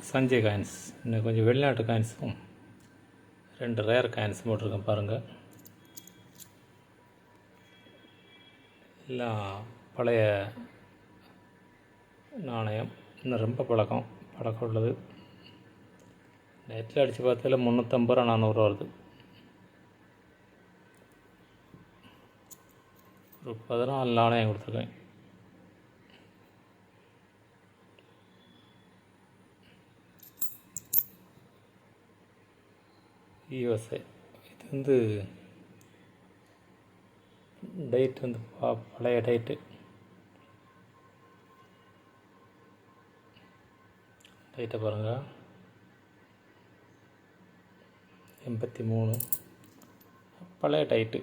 Sanjay coins. இன்னும் கொஞ்சம் வெளிநாட்டு காயின்ஸும் 2 ரேர் காயின்ஸ் போட்டிருக்கேன் பாருங்கள். எல்லாம் பழைய நாணயம், இன்னும் ரொம்ப பழக்கம் உள்ளது. நெட்டில் அடித்து பார்த்ததில் 350 ரூபா 400 வருது. ஒரு 14 நாணயம் கொடுத்துருக்கேன். யூஎஸ்ஏ. இது டேட் பழைய டேட்டு. டேட்டை பாருங்கள், 83 பழைய டைட்டு.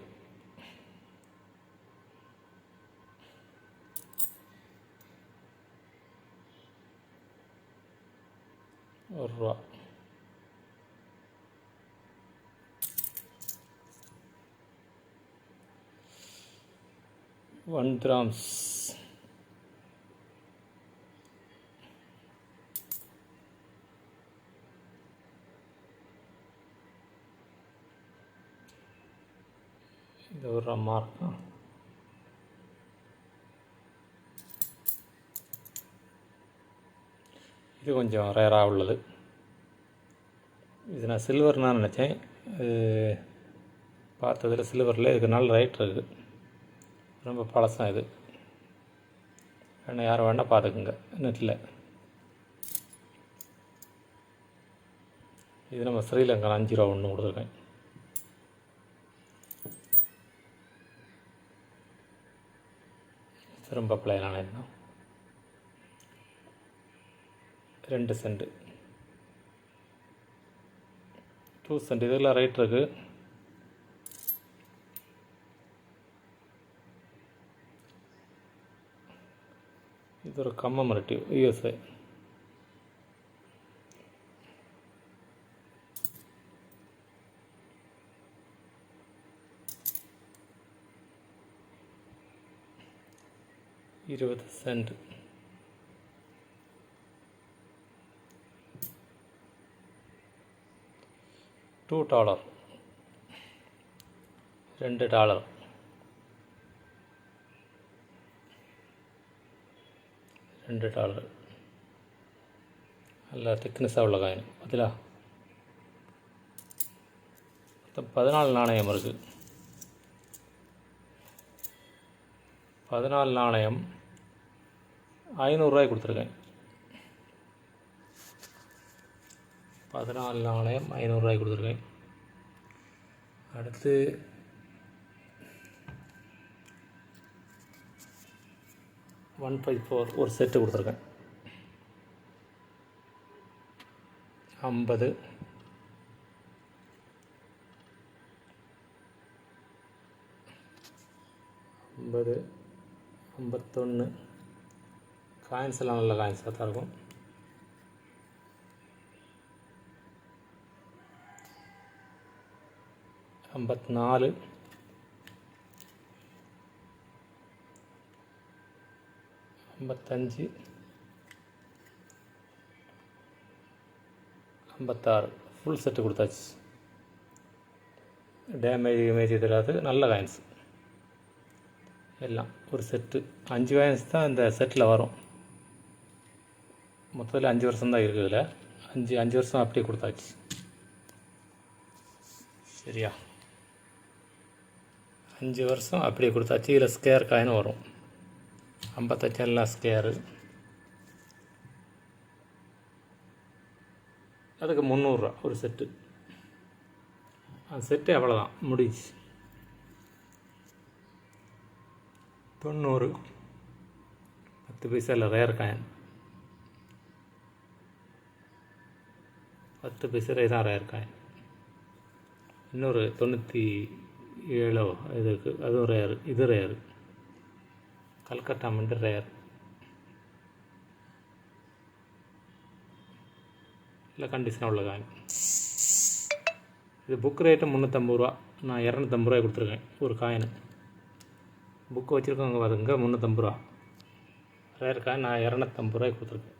₹1. 1 grams. இது ஒரு மார்க். இது கொஞ்சம் ரேராக உள்ளது. இது நான் சில்வர்னா நினச்சேன். பார்த்ததில் சில்வரில் இதுக்கு நல்ல ரேட் இருக்குது. ரொம்ப பழசம் இது. வேணால் யாரும் வேணால் பார்த்துக்குங்க நெட்டில். இது நம்ம ஸ்ரீலங்கா 5 ரூபா ஒன்று கொடுத்துருக்கேன். ரொம்ப பழைய நாணயம் தான். 2 சென்ட், 2 சென்ட். இதெல்லாம் ரேட் இருக்குது. இது ஒரு கம்மமரேட்டிவ் யூஎஸ்ஏ. $20 சென்ட். $2. $2. $2. நல்ல திக்னஸாக உள்ள காயின். பார்த்தீங்களா? மொத்தம் 14 நாணயம் இருக்குது. 14 நாணயம் 500 ரூபாய்க்கு கொடுத்துருக்கேன். 14 நாணயம் 500 ரூபாய்க்கு கொடுத்துருக்கேன். அடுத்து $154 ஒரு செட்டு கொடுத்துருக்கேன். 50, 50, 51. காயின்ஸ் எல்லாம் நல்ல காயின்ஸாக தான் இருக்கும். 54, 55, 56. ஃபுல் செட்டு கொடுத்தாச்சு. டேமேஜ் தெரியாது. நல்ல காயின்ஸ் எல்லாம். ஒரு செட்டு 5 காயின்ஸ் தான் இந்த செட்டில் வரும். மொத்தத்தில் 5 வருஷம் தான் இருக்குது. இதில் 5 வருஷம் அப்படியே கொடுத்தாச்சு. சரியா? 5 வருஷம் அப்படியே கொடுத்தாச்சு. இதில் ஸ்கேர் காயின் வரும். 58 எல்லாம் ஸ்கேரு. அதுக்கு $300 ஒரு செட்டு. அந்த செட்டு அவ்வளோதான், முடிச்சு. 90, 10 பைசா இல்லை, ரேர் காயின். 10 பைசா தான் ரேர் காயின். இன்னொரு 97 இதுக்கு, அதுவும் ரேரு. இது ரேரு. Calcutta mint rare. இல்லை கண்டிஷனாக உள்ள காயின். இது புக் ரேட்டு $350. நான் $250 கொடுத்துருக்கேன் ஒரு காயின். புக்கு வச்சுருக்கவங்க பாருங்க, $350. ரேர் காயின் நான் $250 கொடுத்துருக்கேன்.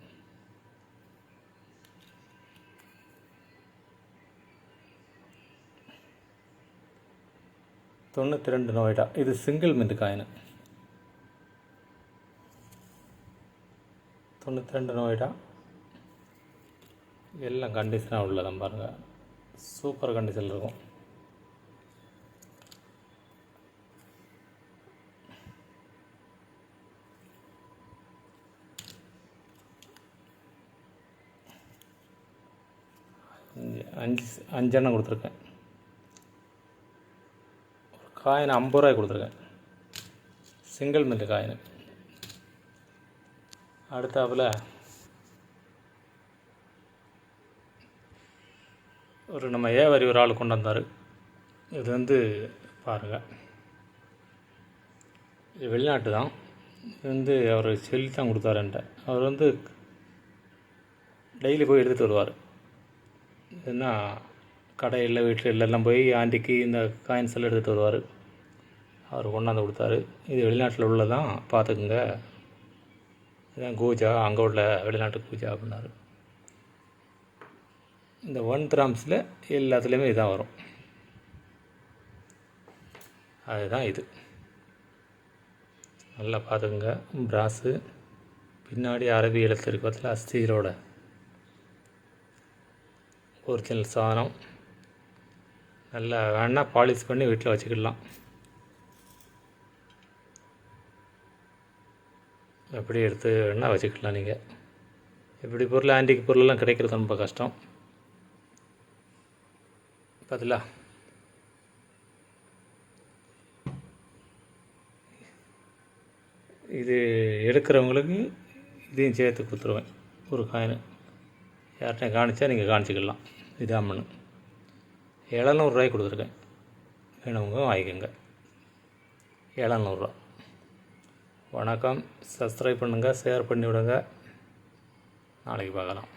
92 நோய்டா. இது சிங்கிள் மின்ட் காயின். 92 நோய்டா. எல்லாம் கண்டிஷனாக உள்ளதான் பாருங்கள். சூப்பர் கண்டிஷனில் இருக்கும். அஞ்செண்ணம் கொடுத்துருக்கேன். ஒரு காயின் 50 ரூபாய் கொடுத்துருக்கேன். Single milled coin. அடுத்தாப்பில் நம்ம ஏவாரி ஒரு ஆள் கொண்டு வந்தார். இது பாருங்கள், இது வெளிநாட்டு தான். இது அவர் சொல்லி தான் கொடுத்தாரு என்கிட்ட. அவர் டெய்லி போய் எடுத்துகிட்டு வருவார். என்ன கடையில் வீட்டில் எல்லாம் போய் ஆண்டிக்கு இந்த காயின்ஸ் எல்லாம் எடுத்துகிட்டு வருவார். அவர் கொண்டாந்து கொடுத்தாரு. இது வெளிநாட்டில் உள்ளதான், பார்த்துக்குங்க. இதுதான் கூஜா, அங்கே உள்ள வெளிநாட்டு கூஜா அப்படின்னாரு. இந்த 1 கிராம்ஸில் எல்லாத்துலேயுமே இதான் வரும். அதுதான் இது. நல்லா பார்த்துக்குங்க. பிராஸு பின்னாடி அரபி எழுத்து இருக்கு பார்த்தில, அஸ்தீரோட ஒரிஜினல் சாதனம். நல்லா வேணால் பாலிஷ் பண்ணி வீட்டில் வச்சுக்கிடலாம். எப்படி எடுத்து வேணால் வச்சுக்கலாம். நீங்கள் இப்படி பொருள், ஆன்டிக் பொருளெல்லாம் கிடைக்கிறது ரொம்ப கஷ்டம். பார்த்தீங்களா? இது எடுக்கிறவங்களுக்கு இதையும் சேர்த்து கொடுத்துருவேன். ஒரு காயின் யார்கிட்ட காணிச்சா நீங்கள் காணிச்சிக்கலாம். இதாமனு 700 ரூபாய்க்கு கொடுத்துருக்கேன். வேணுங்க வாங்கிக்கோங்க. 700 ரூபா. வணக்கம். சப்ஸ்கிரைப் பண்ணுங்கள், ஷேர் பண்ணி விடுங்க. நாளைக்கு பார்க்கலாம்.